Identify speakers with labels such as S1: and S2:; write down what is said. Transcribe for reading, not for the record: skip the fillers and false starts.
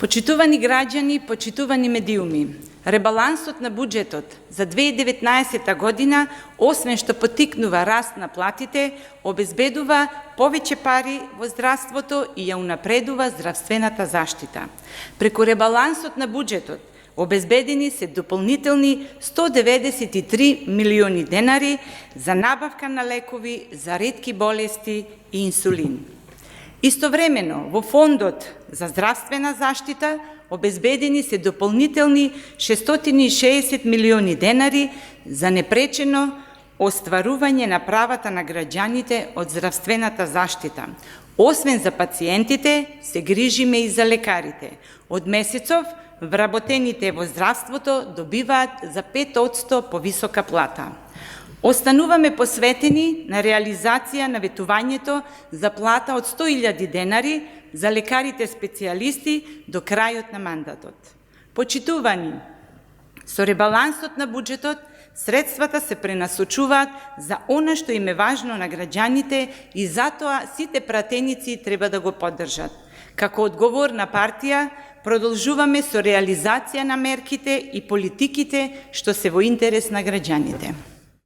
S1: Почитувани граѓани, почитувани медиуми, ребалансот на буџетот за 2019 година, освен што потикнува раст на платите, обезбедува повеќе пари во здравството и ја унапредува здравствената заштита. Преку ребалансот на буџетот обезбедени се дополнителни 193 милиони денари за набавка на лекови за ретки болести и инсулин. Истовремено, во Фондот за здравствена заштита обезбедени се дополнителни 660 милиони денари за непречено остварување на правата на граѓаните од здравствената заштита. Освен за пациентите, се грижиме и за лекарите. Од месецов, вработените во здравството добиваат за 5% повисока плата. Остануваме посветени на реализација на ветувањето за плата од 100.000 денари за лекарите специјалисти до крајот на мандатот. Почитувани, со ребалансот на буџетот, средствата се пренасочуваат за она што им е важно на граѓаните и затоа сите пратеници треба да го поддржат. Како одговорна партија, продолжуваме со реализација на мерките и политиките што се во интерес на граѓаните.